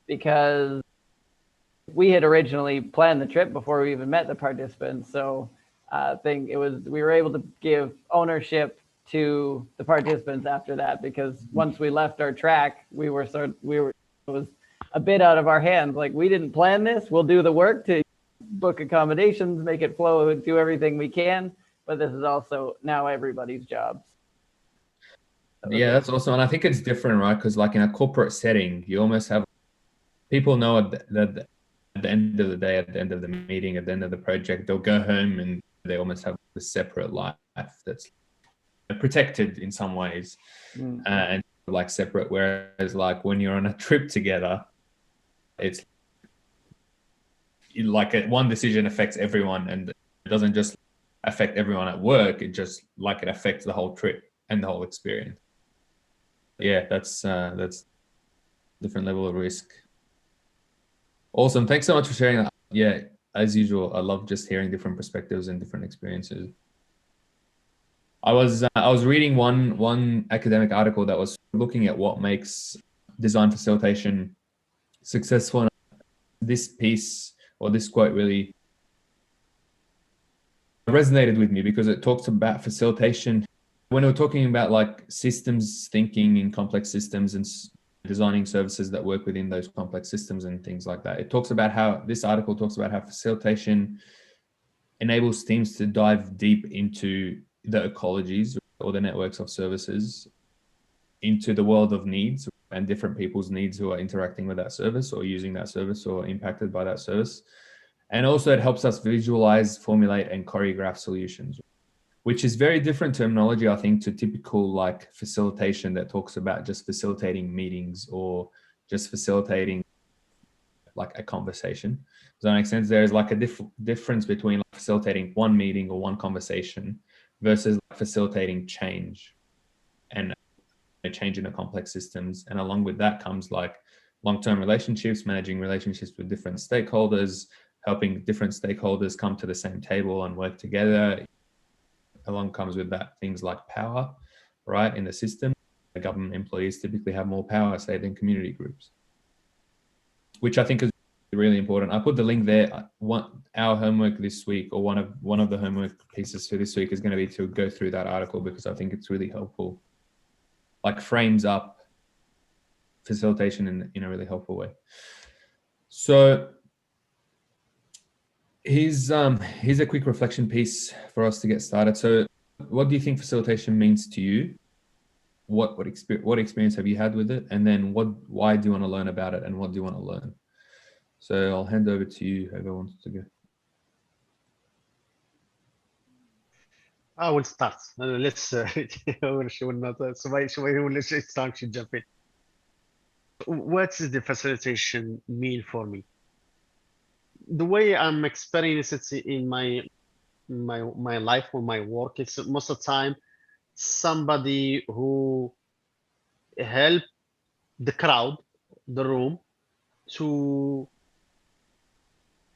because we had originally planned the trip before we even met the participants. So I think we were able to give ownership to the participants after that, because once we left our track, it was a bit out of our hands. Like, we didn't plan this. We'll do the work to book accommodations, make it flow, do everything we can. But this is also now everybody's job. Yeah, that's awesome. And I think it's different, right? Because like in a corporate setting, you almost have people know that at the end of the day, at the end of the meeting, at the end of the project, they'll go home and they almost have a separate life that's protected in some ways, and like separate. Whereas like when you're on a trip together, it's like one decision affects everyone, and it doesn't just affect everyone at work. It just like it affects the whole trip and the whole experience. Yeah, that's different level of risk. Awesome. Thanks so much for sharing that. Yeah, as usual, I love just hearing different perspectives and different experiences. I was reading one academic article that was looking at what makes design facilitation successful. And this piece or this quote really resonated with me because it talks about facilitation when we're talking about like systems thinking in complex systems and designing services that work within those complex systems and things like that. It talks about how this article talks about how facilitation enables teams to dive deep into the ecologies or the networks of services, into the world of needs and different people's needs who are interacting with that service or using that service or impacted by that service. And also it helps us visualize, formulate, and choreograph solutions, which is very different terminology, I think, to typical like facilitation that talks about just facilitating meetings or just facilitating like a conversation. Does that make sense? There's like a difference between like facilitating one meeting or one conversation versus like facilitating change and a change in the complex systems. And along with that comes like long-term relationships, managing relationships with different stakeholders, helping different stakeholders come to the same table and work together. Along comes with that things like power, right, in the system. The government employees typically have more power, say, than community groups, which I think is really important. I put the link there. Our homework this week, or one of the homework pieces for this week, is going to be to go through that article because I think it's really helpful. Like frames up facilitation in a really helpful way. So here's a quick reflection piece for us to get started. So what do you think facilitation means to you? What experience have you had with it? And then why do you want to learn about it, and what do you want to learn? So I'll hand over to you, whoever wants to go. I will start. Let's start to jump in. What does the facilitation mean for me? The way I'm experiencing it in my life or my work, it's most of the time somebody who help the crowd, the room, to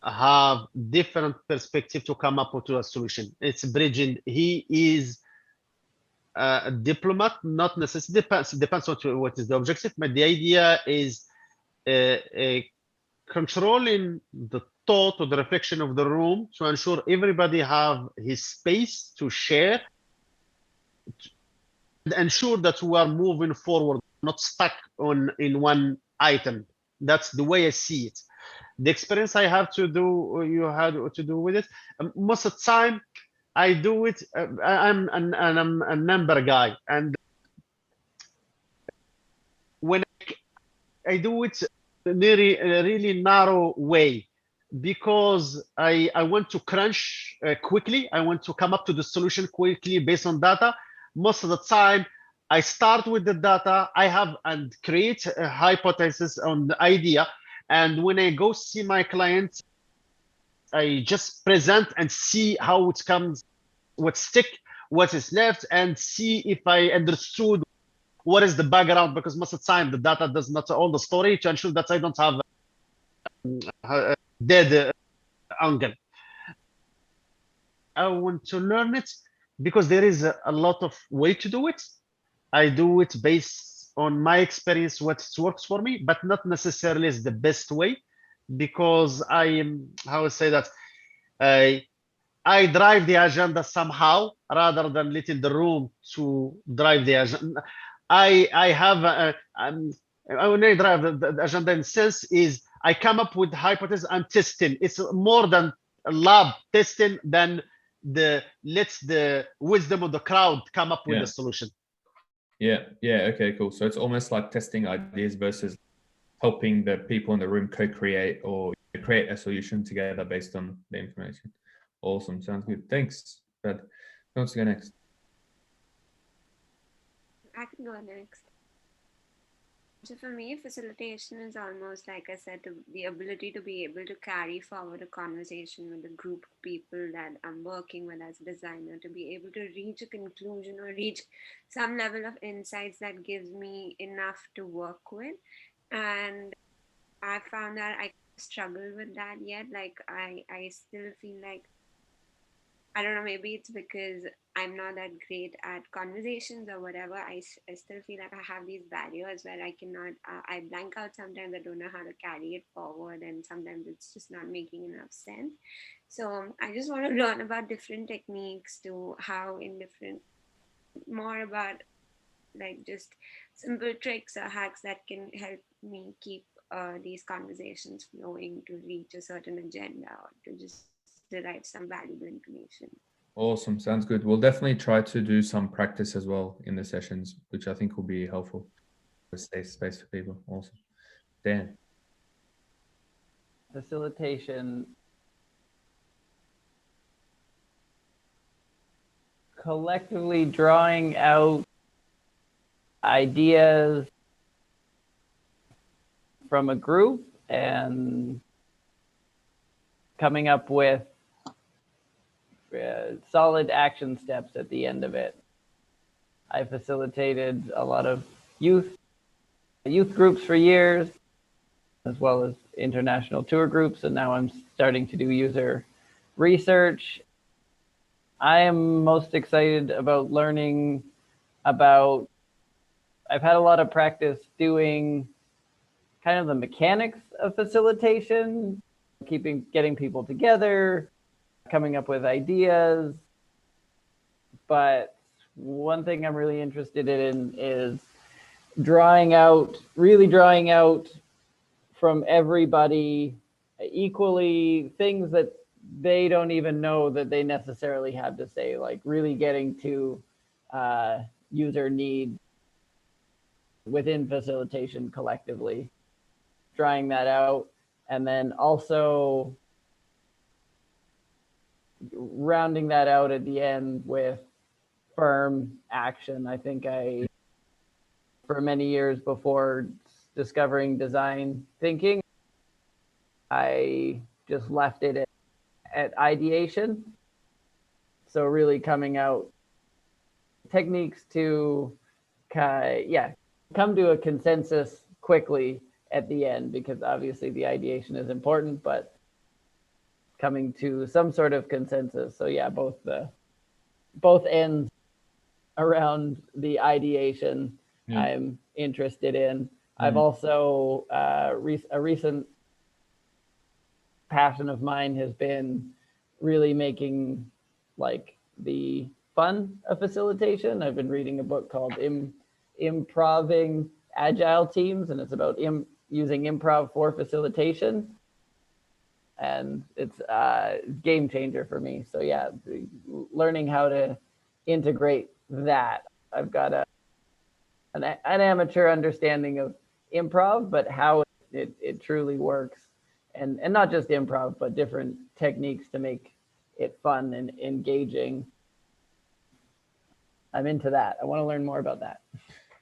have different perspective to come up with a solution. It's bridging. He is a diplomat, not necessarily depends on what is the objective, but the idea is controlling the thought or the reflection of the room to ensure everybody have his space to share and ensure that we are moving forward, not stuck in one item. That's the way I see it. The experience I have to do, you had to do with it. Most of the time, I do it. I'm a number guy, and when I do it in a really narrow way, because I want to crunch quickly. I want to come up to the solution quickly based on data. Most of the time, I start with the data I have and create a hypothesis on the idea. And when I go see my client, I just present and see how it comes, what stick, what is left, and see if I understood what is the background, because most of the time the data does not all the story, to ensure that I don't have a dead angle. I want to learn it because there is a lot of way to do it. I do it based on my experience what works for me, but not necessarily is the best way, because I am, how I say that, I I drive the agenda somehow rather than letting the room to drive the agenda. I have when I drive the agenda in sense is I come up with hypothesis and testing. It's more than a lab testing than the let's the wisdom of the crowd come up with Yeah. the solution. Yeah. Okay, cool. So it's almost like testing ideas versus helping the people in the room co-create or create a solution together based on the information. Awesome. Sounds good. Thanks. But who wants to go next? I can go next. So for me, facilitation is almost, like I said, the ability to be able to carry forward a conversation with a group of people that I'm working with as a designer, to be able to reach a conclusion or reach some level of insights that gives me enough to work with. And I found that I struggle with that yet. Like I still feel like, I don't know, maybe it's because I'm not that great at conversations or whatever. I still feel like I have these barriers where I cannot, I blank out sometimes. I don't know how to carry it forward, and sometimes it's just not making enough sense. So I just want to learn about different techniques, to how in different, more about like just simple tricks or hacks that can help me keep these conversations flowing to reach a certain agenda or to just derive some valuable information. Awesome. Sounds good. We'll definitely try to do some practice as well in the sessions, which I think will be helpful for safe space for people. Awesome. Dan. Facilitation, collectively drawing out ideas from a group and coming up with solid action steps at the end of it. I facilitated a lot of youth groups for years, as well as international tour groups, and now I'm starting to do user research. I am most excited about learning about, I've had a lot of practice doing kind of the mechanics of facilitation, getting people together, coming up with ideas. But one thing I'm really interested in is really drawing out from everybody equally things that they don't even know that they necessarily have to say, like really getting to user need within facilitation collectively, drawing that out, and then also rounding that out at the end with firm action. I think for many years before discovering design thinking, I just left it at ideation. So really coming out techniques to come to a consensus quickly at the end, because obviously the ideation is important, but coming to some sort of consensus. So yeah, both ends around the ideation I'm interested in. I've also a recent passion of mine has been really making like the fun of facilitation. I've been reading a book called Improving Agile Teams, and it's about using improv for facilitation. And it's a game changer for me. So yeah, learning how to integrate that. I've got an amateur understanding of improv, but how it truly works. And not just improv, but different techniques to make it fun and engaging. I'm into that. I want to learn more about that.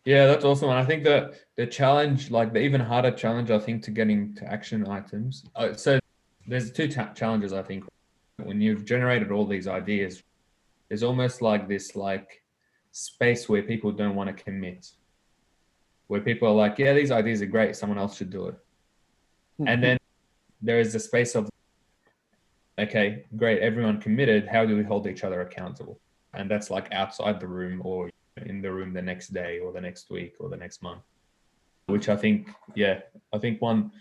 Yeah, that's awesome. And I think that the challenge, like the even harder challenge, I think, to getting to action items. So there's two challenges, I think. When you've generated all these ideas, there's almost like this like space where people don't want to commit, where people are like, yeah, these ideas are great, someone else should do it. And then there is the space of, okay, great, everyone committed, how do we hold each other accountable? And that's like outside the room or in the room the next day or the next week or the next month. Which I think, I think one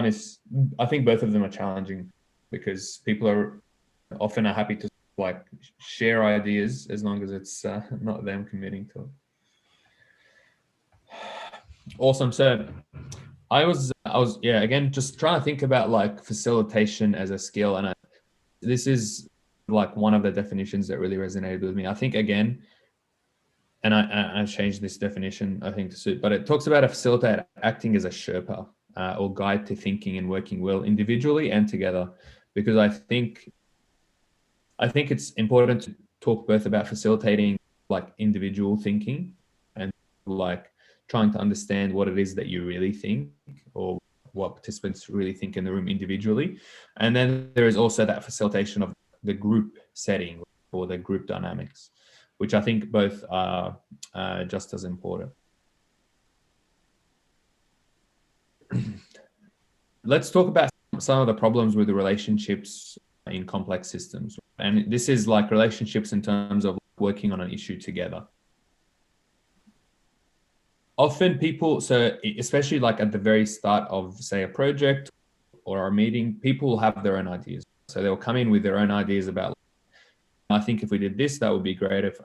is, I think both of them are challenging because people are often happy to like share ideas as long as it's not them committing to it. Awesome. So I was again just trying to think about like facilitation as a skill, and this is like one of the definitions that really resonated with me. I think again, and I changed this definition I think to suit, but it talks about a facilitator acting as a Sherpa or guide to thinking and working well individually and together, because I think it's important to talk both about facilitating like individual thinking and like trying to understand what it is that you really think or what participants really think in the room individually. And then there is also that facilitation of the group setting or the group dynamics, which I think both are just as important. Let's talk about some of the problems with the relationships in complex systems. And this is like relationships in terms of working on an issue together. Often people, so especially like at the very start of say a project or a meeting, people have their own ideas. So they'll come in with their own ideas about, I think if we did this, that would be great. If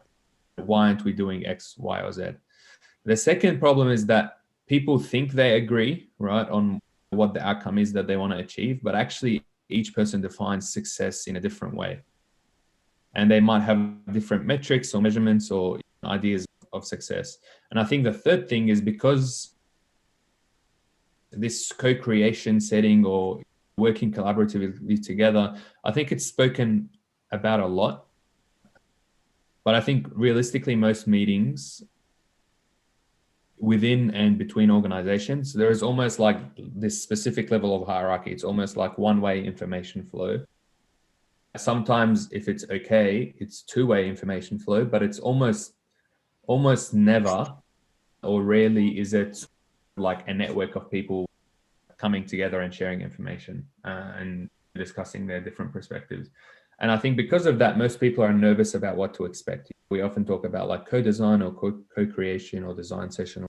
why aren't we doing X, Y, or Z? The second problem is that people think they agree, right, on what the outcome is that they want to achieve, but actually each person defines success in a different way. And they might have different metrics or measurements or ideas of success. And I think the third thing is because this co-creation setting or working collaboratively together, I think it's spoken about a lot. But I think realistically, most meetings within and between organizations, there is almost like this specific level of hierarchy. It's almost like one-way information flow. Sometimes if it's okay, it's two-way information flow, but it's almost never or rarely is it like a network of people coming together and sharing information and discussing their different perspectives. And I think because of that, most people are nervous about what to expect. We often talk about like co-design or co-creation or design session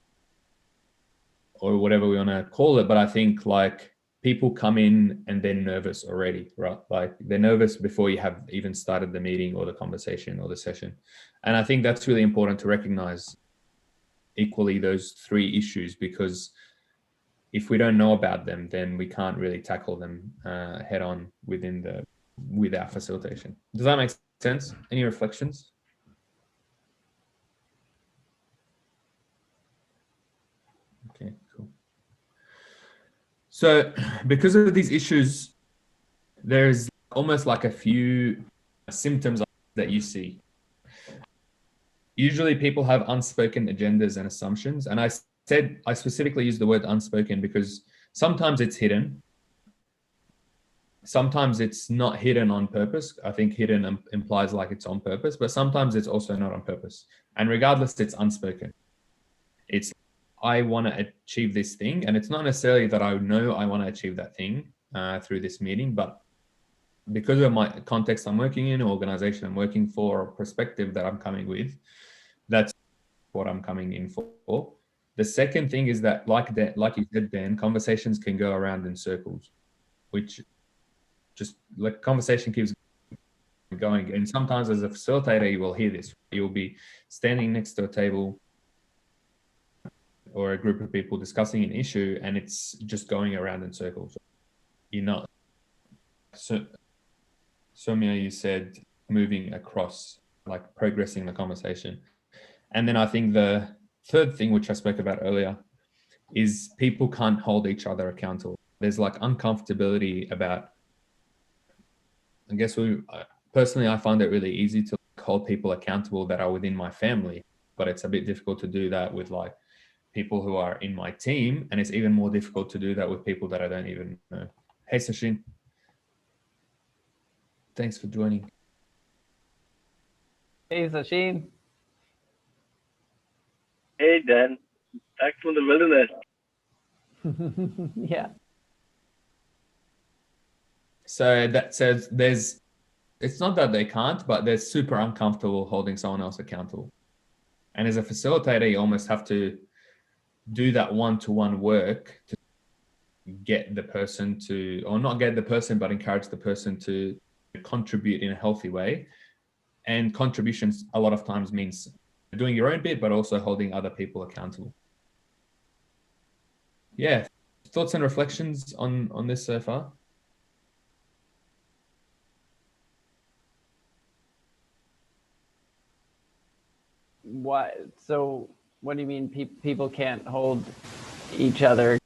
or whatever we want to call it. But I think like people come in and they're nervous already, right? Like they're nervous before you have even started the meeting or the conversation or the session. And I think that's really important to recognize equally those three issues, because if we don't know about them, then we can't really tackle them head on with our facilitation. Does that make sense? Any reflections? Okay, cool. So because of these issues, there's almost like a few symptoms that you see. Usually people have unspoken agendas and assumptions. And I specifically use the word unspoken because sometimes it's hidden. Sometimes it's not hidden on purpose. I think hidden implies like it's on purpose, but sometimes it's also not on purpose. And regardless, it's unspoken. It's, I want to achieve this thing. And it's not necessarily that I know I want to achieve that thing through this meeting, but because of my context I'm working in, organization I'm working for, or perspective that I'm coming with, that's what I'm coming in for. The second thing is that, like you said, Dan, conversations can go around in circles, which just like conversation keeps going. And sometimes as a facilitator, you will hear this. You'll be standing next to a table or a group of people discussing an issue, and it's just going around in circles. You're not. So, Soumya, you said moving across, like progressing the conversation. And then I think the third thing, which I spoke about earlier, is people can't hold each other accountable. There's like uncomfortability about, I guess personally, I find it really easy to hold people accountable that are within my family, but it's a bit difficult to do that with like people who are in my team. And it's even more difficult to do that with people that I don't even know. Hey, Sachin. Thanks for joining. Hey, Sachin. Hey, Dan. Back from the wilderness. Yeah. So that says it's not that they can't, but they're super uncomfortable holding someone else accountable. And as a facilitator, you almost have to do that one-to-one work to get the person to, or not get the person, but encourage the person to contribute in a healthy way. And contributions a lot of times means doing your own bit, but also holding other people accountable. Yeah. Thoughts and reflections on this so far? So what do you mean people can't hold each other?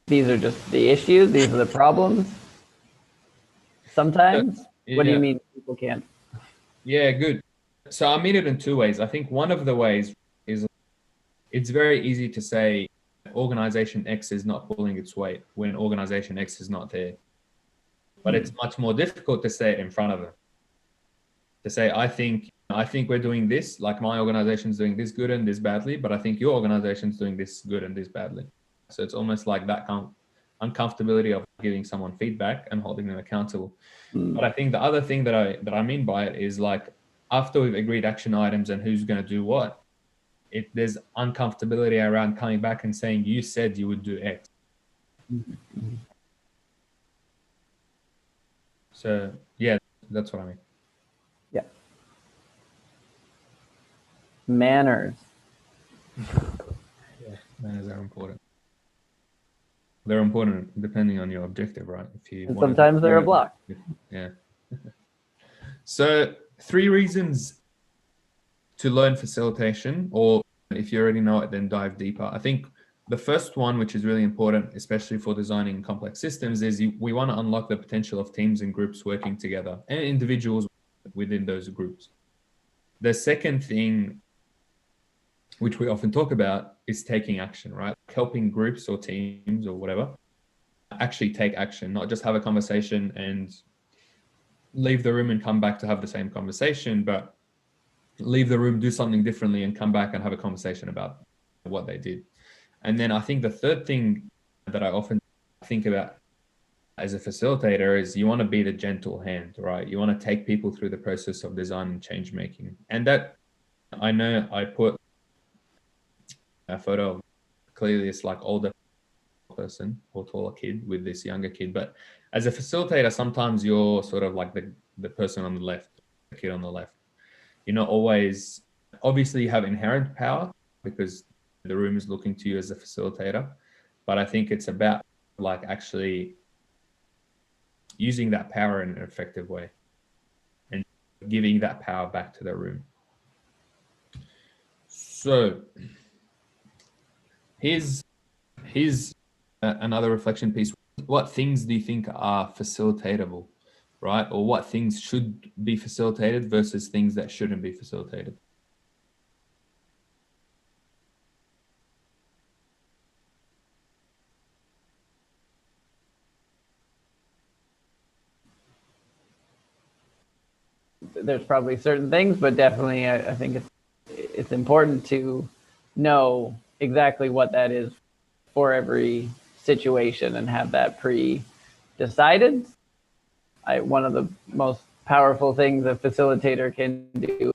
These are just the issues. These are the problems. Sometimes. Yeah. What do you mean people can't? Yeah, good. So I mean it in two ways. I think one of the ways is it's very easy to say organization X is not pulling its weight when organization X is not there. But it's much more difficult to say it in front of them. To say, I think we're doing this, like my organization's doing this good and this badly, but I think your organization's doing this good and this badly. So it's almost like that uncomfortability of giving someone feedback and holding them accountable. But I think the other thing that I mean by it is, like, after we've agreed action items and who's going to do what, there's uncomfortability around coming back and saying, you said you would do X. So yeah, that's what I mean. Yeah. Manners. Yeah, manners are important. They're important depending on your objective, right? If you And sometimes they're a block. Yeah. So 3 reasons to learn facilitation, or if you already know it, then dive deeper. I think the first one, which is really important, especially for designing complex systems, is we want to unlock the potential of teams and groups working together and individuals within those groups. The second thing, which we often talk about, is taking action, right? Helping groups or teams or whatever actually take action, not just have a conversation and leave the room and come back to have the same conversation, but leave the room, do something differently, and come back and have a conversation about what they did. And then I think the third thing that I often think about as a facilitator is you want to be the gentle hand, right? You want to take people through the process of design and change making. And that, I know I put a photo of clearly it's like older person or taller kid with this younger kid. But as a facilitator, sometimes you're sort of like the person on the left, the kid on the left. You're not always, obviously you have inherent power because the room is looking to you as a facilitator. But I think it's about like actually using that power in an effective way and giving that power back to the room. So here's another reflection piece. What things do you think are facilitatable, right? Or what things should be facilitated versus things that shouldn't be facilitated? There's probably certain things, but definitely I think it's important to know exactly what that is for every situation and have that pre-decided. One of the most powerful things a facilitator can do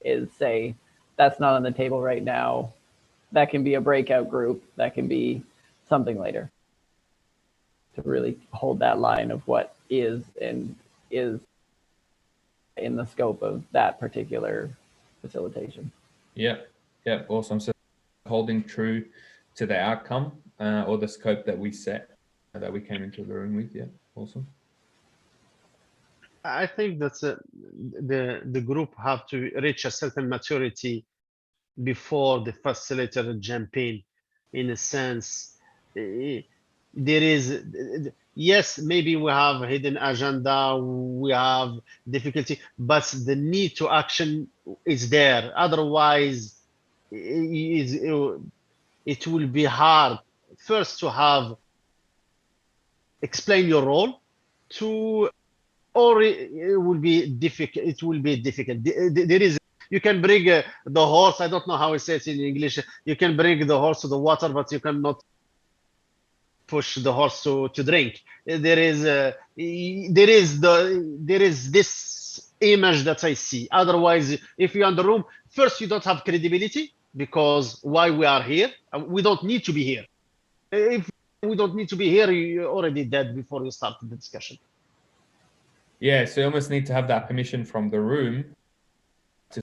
is say, that's not on the table right now. That can be a breakout group. That can be something later. To really hold that line of what is and is in the scope of that particular facilitation. Yeah, awesome. So holding true to the outcome or the scope that we set, that we came into the room with. Yeah, awesome. I think that the group have to reach a certain maturity before the facilitator jump in a sense. There is, yes, maybe we have a hidden agenda, we have difficulty, but the need to action is there. Otherwise, it will be hard first to have explain your role to, or it will be difficult. It will be difficult. There is, you can bring the horse. I don't know how it says in English. You can bring the horse to the water, but you cannot push the horse to drink. There is this image that I see. Otherwise, if you're in the room, First, you don't have credibility because why we are here? We don't need to be here. If we don't need to be here, you're already dead before you start the discussion. Yeah, so you almost need to have that permission from the room to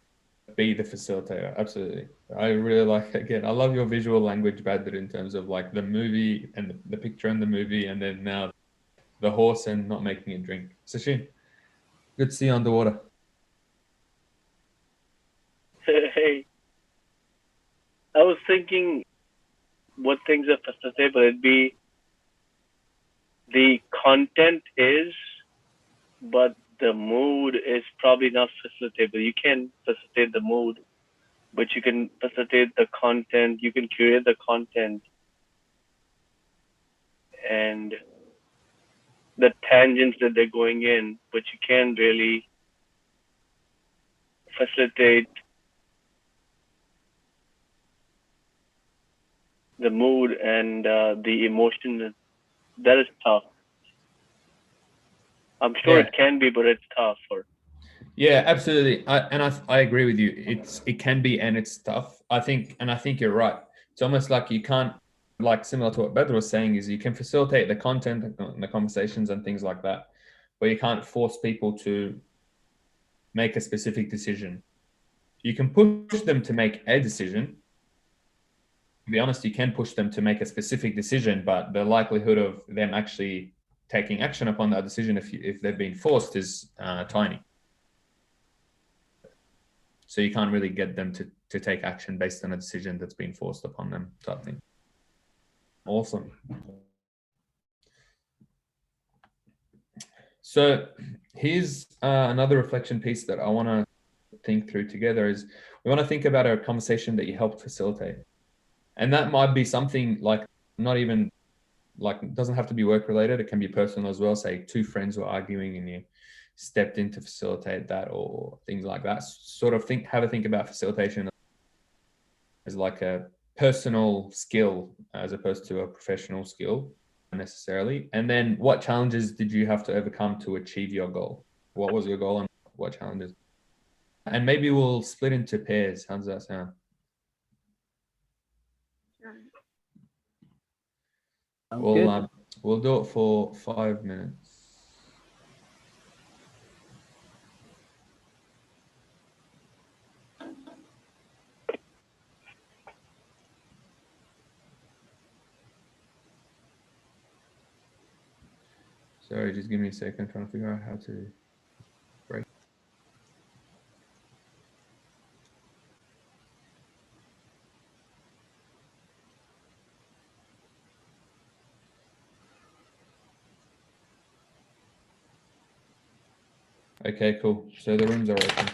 be the facilitator. Absolutely. I really like, again, I love your visual language, Badr, in terms of like the movie and the picture in the movie, and then now the horse and not making it drink. Sachin, good to see you underwater. Hey, I was thinking what things are facilitated, it'd be the content is, but the mood is probably not facilitatable. You can facilitate the mood, but you can facilitate the content. You can curate the content and the tangents that they're going in, but you can't really facilitate the mood and the emotion. That is tough. I'm sure Yeah. it can be, but it's tough. Yeah, absolutely. I agree with you. It can be, and it's tough. I think you're right. It's almost like you can't, like similar to what Badr was saying, is you can facilitate the content and the conversations and things like that, but you can't force people to make a specific decision. You can push them to make a decision. To be honest, you can push them to make a specific decision, but the likelihood of them actually taking action upon that decision, if they've been forced, is tiny. So you can't really get them to take action based on a decision that's been forced upon them, type thing. Awesome. So here's another reflection piece that I want to think through together is we want to think about a conversation that you helped facilitate. And that might be something like not even like, it doesn't have to be work related. It can be personal as well. Say two friends were arguing and you stepped in to facilitate that, or things like that. Sort of have a think about facilitation as like a personal skill as opposed to a professional skill necessarily. And then what challenges did you have to overcome to achieve your goal? What was your goal and what challenges? And maybe we'll split into pairs. How does that sound? We'll do it for 5 minutes. Sorry, just give me a second. I'm trying to figure out how to break. Okay, cool. So the rooms are open.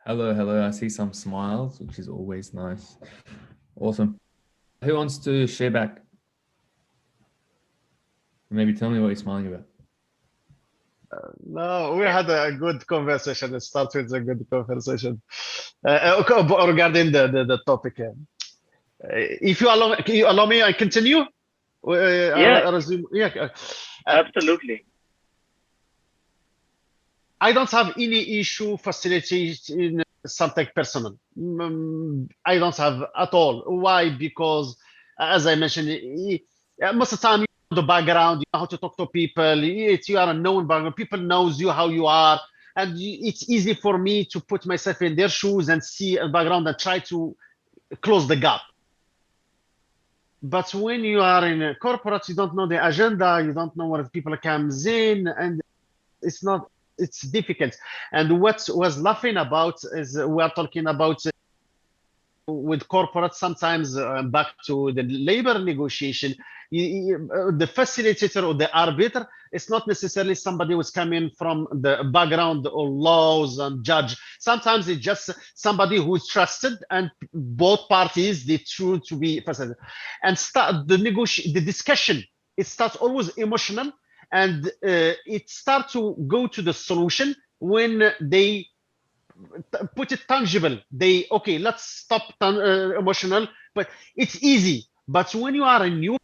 Hello, hello. I see some smiles, which is always nice. Awesome. Who wants to share back? Maybe tell me what you're smiling about. No, we had a good conversation. It starts with a good conversation regarding the topic. If can you allow me, I continue. Yeah. I resume. Yeah. Absolutely. I don't have any issue facilitating something personal. I don't have at all. Why? Because, as I mentioned, most of the time you know the background, you know how to talk to people. You are a known background. People knows you how you are, and it's easy for me to put myself in their shoes and see a background and try to close the gap. But when you are in a corporate, you don't know the agenda, you don't know where people comes in, and it's not it's difficult. And what was laughing about is we are talking about with corporate sometimes back to the labor negotiation, the facilitator or the arbiter is not necessarily somebody who's coming from the background or laws and judge. Sometimes it's just somebody who's trusted and both parties they choose to be facilitated and start the discussion. It starts always emotional and it starts to go to the solution when they put it tangible. They okay, let's stop emotional, but it's easy. But when you are a new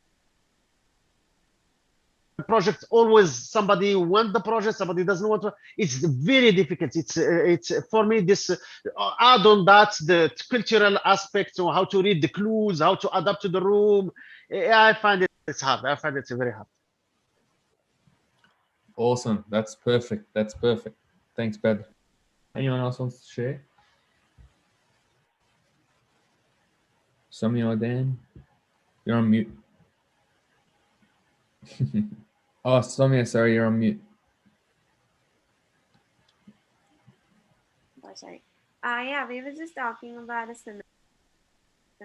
project, always somebody want the project, somebody doesn't want to. It's very difficult. It's for me this add on that the cultural aspect of how to read the clues, how to adapt to the room. I find it's hard. I find it very hard. Awesome. That's perfect. That's perfect. Thanks, Bed. Anyone else wants to share? Samia or Dan? You're on mute. Oh, Samia, sorry, you're on mute. Oh, sorry. Yeah, we were just talking about a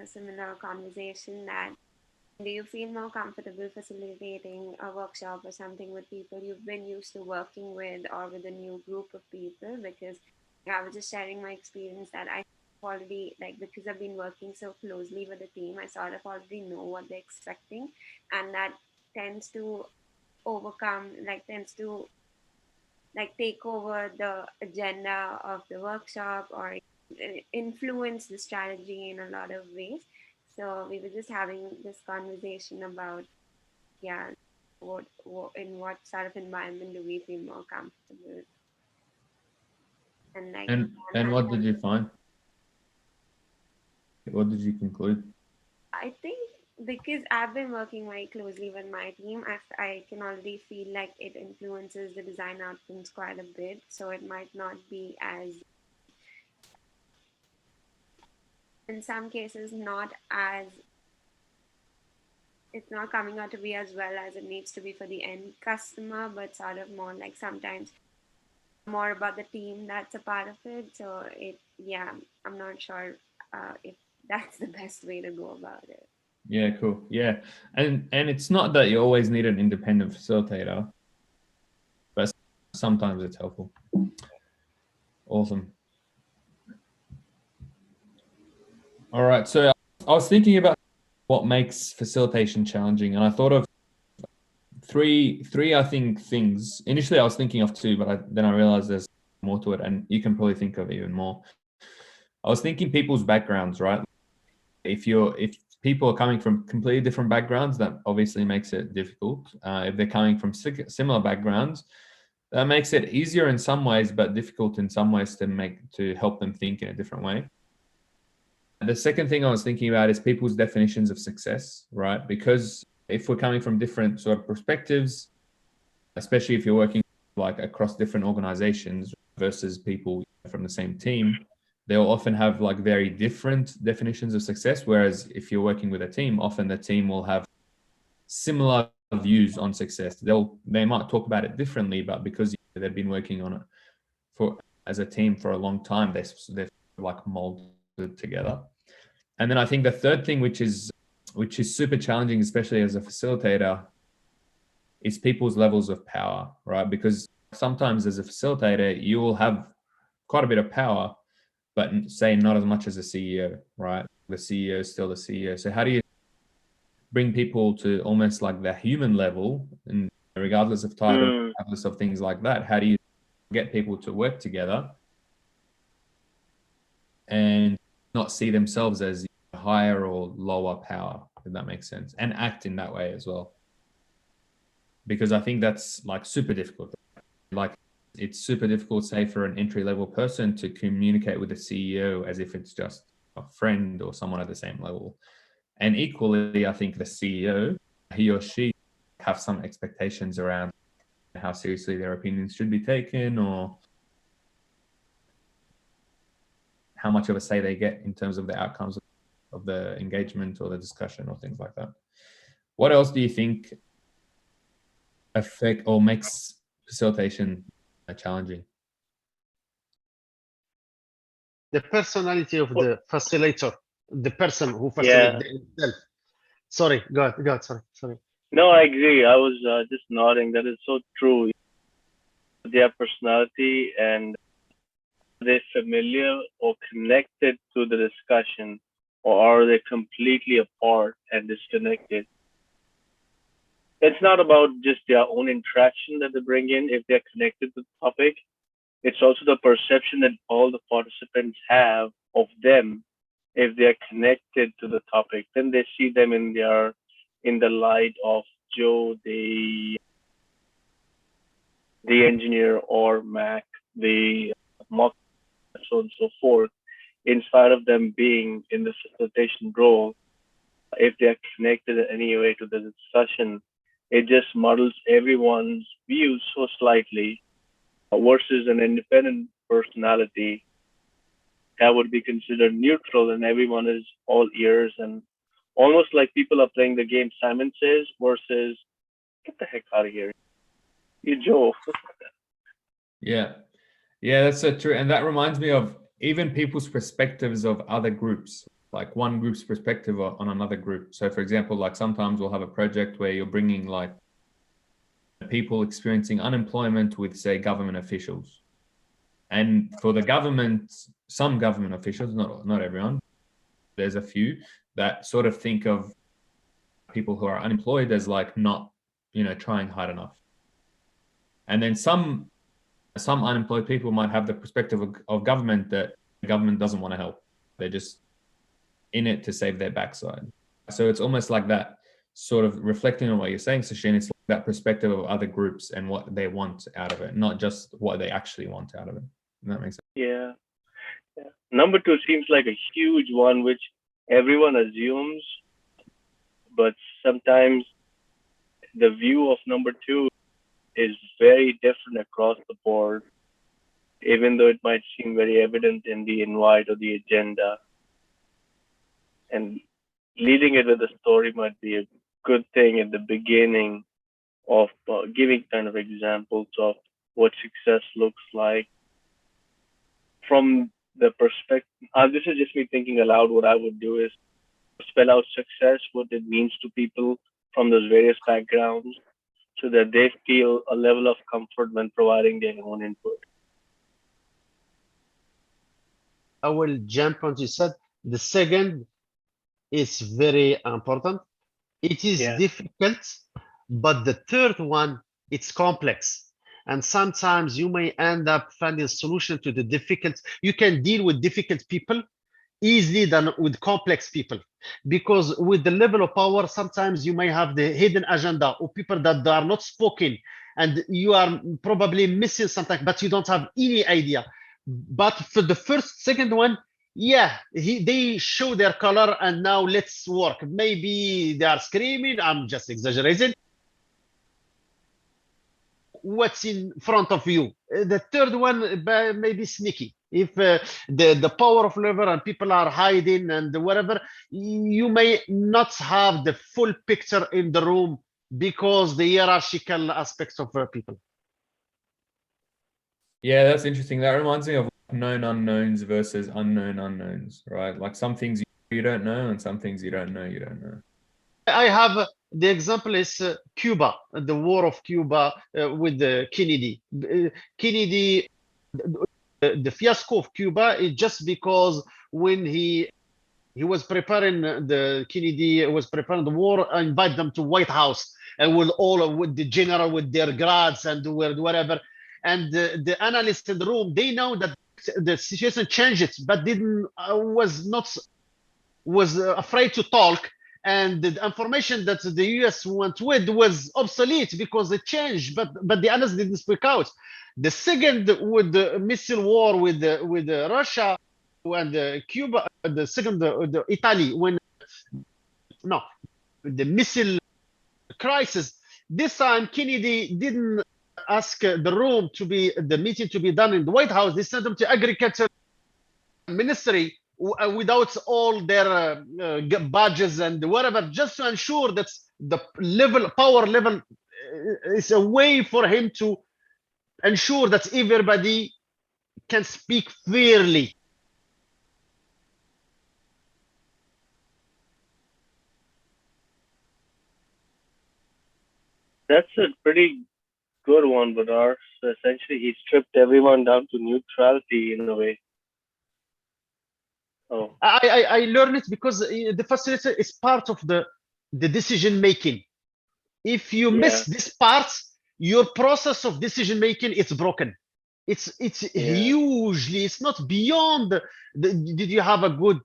similar conversation that do you feel more comfortable facilitating a workshop or something with people you've been used to working with or with a new group of people? Because I was just sharing my experience that I already, like, because I've been working so closely with the team, I sort of already know what they're expecting, and that tends to tends to like take over the agenda of the workshop or influence the strategy in a lot of ways. So we were just having this conversation about, yeah, in what sort of environment do we feel more comfortable? And like, And what did you find? What did you conclude? I think because I've been working very closely with my team, I can already feel like it influences the design outcomes quite a bit. So it might not be as, in some cases, not as, it's not coming out to be as well as it needs to be for the end customer, but sort of more like sometimes more about the team that's a part of it. So yeah, I'm not sure if that's the best way to go about it. Yeah, cool. Yeah. And it's not that you always need an independent facilitator, but sometimes it's helpful. Awesome. All right. So I was thinking about what makes facilitation challenging, and I thought of three I think things. Initially I was thinking of two, but then I realized there's more to it, and you can probably think of even more. I was thinking people's backgrounds, right? If people are coming from completely different backgrounds, that obviously makes it difficult. If they're coming from similar backgrounds, that makes it easier in some ways, but difficult in some ways to help them think in a different way. The second thing I was thinking about is people's definitions of success, right? Because if we're coming from different sort of perspectives, especially if you're working like across different organizations versus people from the same team, they'll often have like very different definitions of success. Whereas if you're working with a team, often the team will have similar views on success. They might talk about it differently, but because they've been working on it as a team for a long time, they're like molded together. And then I think the third thing, which is super challenging, especially as a facilitator, is people's levels of power, right? Because sometimes as a facilitator, you will have quite a bit of power, but say not as much as the CEO, right? The CEO is still the CEO. So how do you bring people to almost like the human level, and regardless of title, regardless of things like that, how do you get people to work together and not see themselves as higher or lower power, if that makes sense, and act in that way as well? Because I think that's like super difficult. Like it's super difficult, say, for an entry-level person to communicate with the CEO as if it's just a friend or someone at the same level. And equally, I think the CEO, he or she, have some expectations around how seriously their opinions should be taken, or how much of a say they get in terms of the outcomes of the engagement or the discussion or things like that. What else do you think affect or makes facilitation challenging? The personality of the facilitator, the person who facilitates himself. Sorry, go ahead, sorry. No, I agree. I was just nodding. That is so true. Their personality, and they're familiar or connected to the discussion, or are they completely apart and disconnected? It's not about just their own interaction that they bring in if they're connected to the topic. It's also the perception that all the participants have of them if they're connected to the topic. Then they see them in the light of Joe, the engineer, or Mac, the mock, so on and so forth. In spite of them being in the facilitation role, if they're connected in any way to the discussion, it just muddles everyone's views so slightly, versus an independent personality that would be considered neutral and everyone is all ears, and almost like people are playing the game Simon Says versus get the heck out of here, you Joe. Yeah, that's so true. And that reminds me of even people's perspectives of other groups, like one group's perspective on another group. So for example, like sometimes we'll have a project where you're bringing like people experiencing unemployment with, say, government officials. And for the government, some government officials, not everyone, there's a few that sort of think of people who are unemployed as like not, trying hard enough. And then some unemployed people might have the perspective of government that the government doesn't want to help. They're just in it to save their backside. So it's almost like that, sort of reflecting on what you're saying, Sachin. It's like that perspective of other groups and what they want out of it, not just what they actually want out of it. Does that make sense? Yeah. Number 2 seems like a huge one, which everyone assumes, but sometimes the view of number 2 is very different across the board, even though it might seem very evident in the invite or the agenda. And leading it with a story might be a good thing at the beginning of giving kind of examples of what success looks like from the perspective. This is just me thinking aloud. What I would do is spell out success, what it means to people from those various backgrounds, so that they feel a level of comfort when providing their own input. I will jump on what you said. The second is very important. It is difficult, but the third one, it's complex. And sometimes you may end up finding a solution to the difficult. You can deal with difficult people easily than with complex people, because with the level of power, sometimes you may have the hidden agenda or people that are not spoken, and you are probably missing something, but you don't have any idea. But for the second one, they show their color and now let's work. Maybe they are screaming, I'm just exaggerating. What's in front of you? The third one may be sneaky. If the power of lever and people are hiding and whatever, you may not have the full picture in the room because the hierarchical aspects of people. Yeah, that's interesting. That reminds me of known unknowns versus unknown unknowns, right? Like some things you don't know and some things you don't know. I have the example is Cuba, the war of Cuba with Kennedy. Kennedy the fiasco of Cuba is just because when he was preparing the Kennedy was preparing the war, invite them to White House and with the general with their grads and whatever, and the analysts in the room, they know that the situation changes, but didn't was afraid to talk, and the information that the US went with was obsolete because it changed, but the analysts didn't speak out. The second with the missile war with Russia and Cuba, the second the Italy when the missile crisis. This time Kennedy didn't ask the room to be the meeting to be done in the White House. They sent them to Agriculture Ministry without all their badges and whatever, just to ensure that the power level is a way for him to ensure that everybody can speak fairly. That's a pretty good one, Badar. So essentially, he stripped everyone down to neutrality in a way. Oh. I learned it because the facilitator is part of the decision making. If you miss this part, your process of decision making is broken. It's hugely. It's not beyond. Did you have a good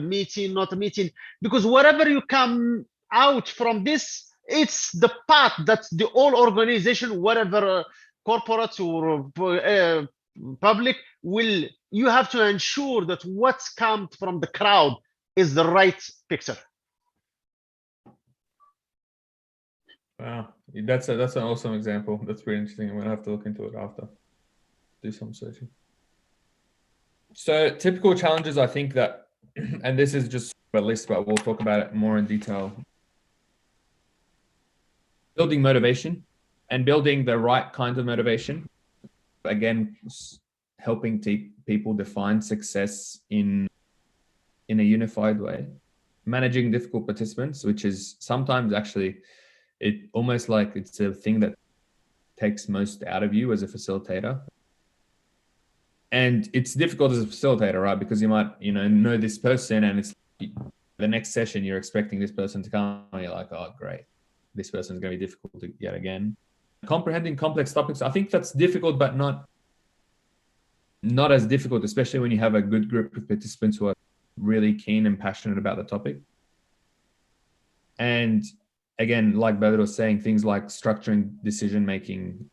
meeting, not a meeting? Because whatever you come out from this, it's the path that the whole organization, whatever corporate or public, will. You have to ensure that what's come from the crowd is the right picture. Wow, that's an awesome example. That's pretty interesting. I'm gonna have to look into it after. Do some searching. So typical challenges, I think that, and this is just a list, but we'll talk about it more in detail. Building motivation and building the right kind of motivation. Again, helping people define success in a unified way. Managing difficult participants, which is sometimes actually it almost like it's a thing that takes most out of you as a facilitator. And it's difficult as a facilitator, right? Because you might, know this person, and it's the next session you're expecting this person to come, and you're like, oh, great, this person's going to be difficult yet again. Comprehending complex topics, I think that's difficult, but not as difficult, especially when you have a good group of participants who are really keen and passionate about the topic. And again, like Badr was saying, things like structuring decision making,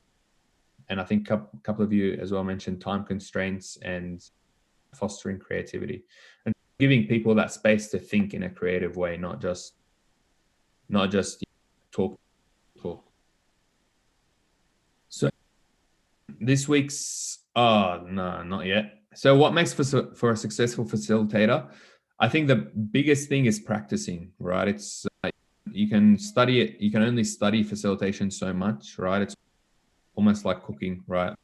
and I think a couple of you as well mentioned time constraints and fostering creativity and giving people that space to think in a creative way, not just talk. So this week's no, not yet. So what makes for a successful facilitator? I think the biggest thing is practicing, right? It's you can study it. You can only study facilitation so much, right? It's almost like cooking, right?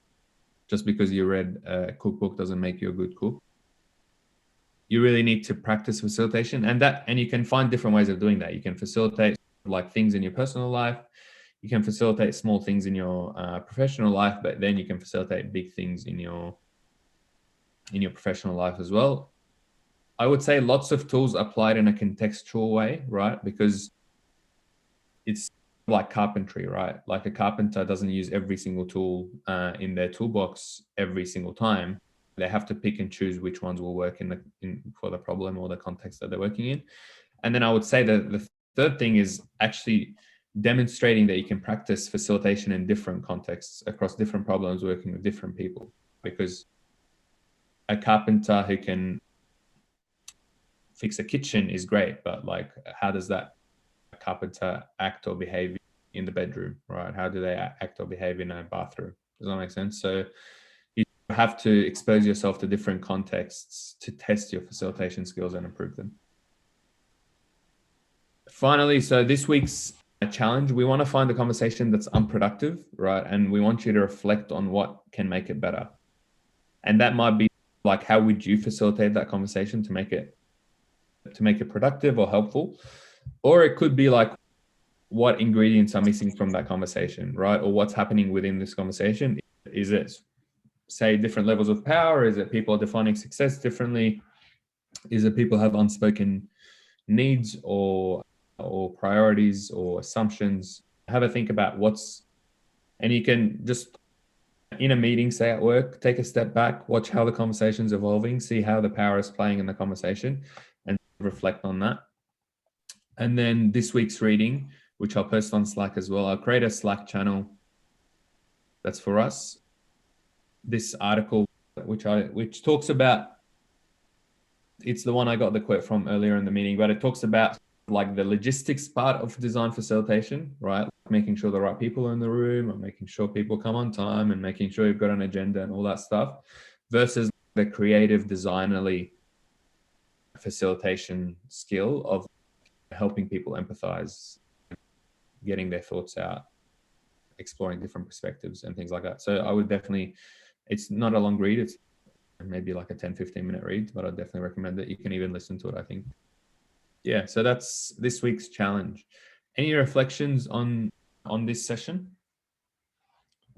Just because you read a cookbook doesn't make you a good cook. You really need to practice facilitation, and you can find different ways of doing that. You can facilitate like things in your personal life. You can facilitate small things in your professional life, but then you can facilitate big things in your professional life as well. I would say lots of tools applied in a contextual way, right? Because it's like carpentry, right? Like a carpenter doesn't use every single tool in their toolbox every single time. They have to pick and choose which ones will work for the problem or the context that they're working in. And then I would say that the third thing is actually demonstrating that you can practice facilitation in different contexts across different problems, working with different people. Because a carpenter who can fix a kitchen is great, but like, how does that carpenter act or behave in the bedroom, right? How do they act or behave in a bathroom? Does that make sense? So you have to expose yourself to different contexts to test your facilitation skills and improve them. Finally, so this week's challenge, we want to find a conversation that's unproductive, right? And we want you to reflect on what can make it better. And that might be like, how would you facilitate that conversation to make it productive or helpful? Or it could be like, what ingredients are missing from that conversation, right? Or what's happening within this conversation? Is it say, different levels of power? Is it people are defining success differently? Is it people have unspoken needs or priorities or assumptions? Have a think about and you can just in a meeting, say at work, take a step back, watch how the conversation's evolving, see how the power is playing in the conversation, and reflect on that. And then this week's reading, which I'll post on Slack as well. I'll create a Slack channel that's for us. This article, which talks about, it's the one I got the quote from earlier in the meeting, but it talks about like the logistics part of design facilitation, right? Making sure the right people are in the room, or making sure people come on time, and making sure you've got an agenda and all that stuff, versus the creative designerly facilitation skill of helping people empathize, getting their thoughts out, exploring different perspectives and things like that. So I would definitely, it's not a long read, it's maybe like a 10-15 minute read, but I'd definitely recommend that. You can even listen to it, I think. Yeah, so that's this week's challenge. Any reflections on this session?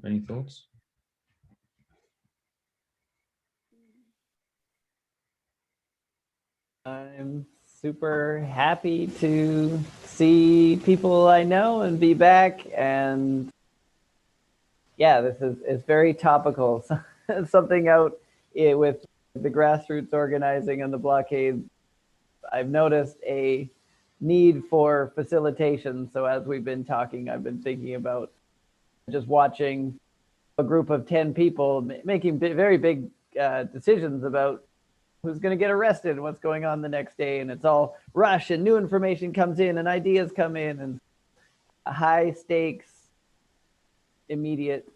Any thoughts? I'm super happy to see people I know and be back. And yeah, it's very topical. Something out with the grassroots organizing and the blockade. I've noticed a need for facilitation. So as we've been talking, I've been thinking about just watching a group of 10 people making very big decisions about who's going to get arrested and what's going on the next day. And it's all rush and new information comes in and ideas come in and high stakes, immediate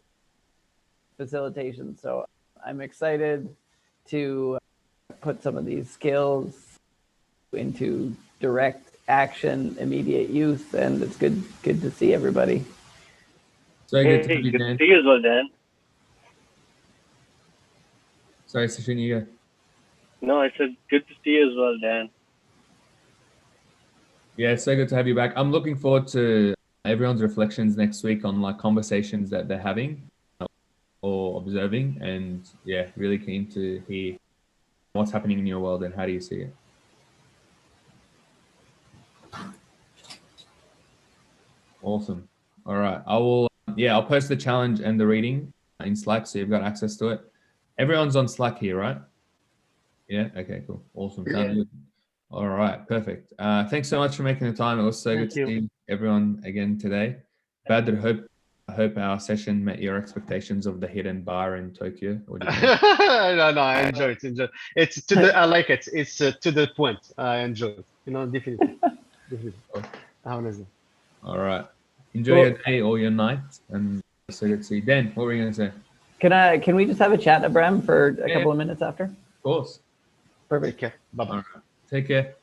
facilitation. So I'm excited to put some of these skills into direct action, immediate use, and it's good to see everybody. So Hey, good to see you as well, Dan. Sorry, Sachin, you go. No, I said good to see you as well, Dan. Yeah, it's so good to have you back. I'm looking forward to everyone's reflections next week on like conversations that they're having or observing, and yeah, really keen to hear what's happening in your world and how do you see it. Awesome. All right. I'll post the challenge and the reading in Slack, so you've got access to it. Everyone's on Slack here, right? Yeah. Okay, cool. Awesome. Sounds good. All right. Perfect. Thanks so much for making the time. It was so good to see everyone again today. Badr, I hope our session met your expectations of the hidden bar in Tokyo. What do you think? No, I enjoy it. It's I like it. It's to the point. I enjoy it. Definitely. Have a nice day. All right. Enjoy your day or your night, and so good to see you. Dan, what were you going to say? Can we just have a chat, Abram, for a couple of minutes after? Of course. Perfect. Take care. Bye-bye. All right. Take care.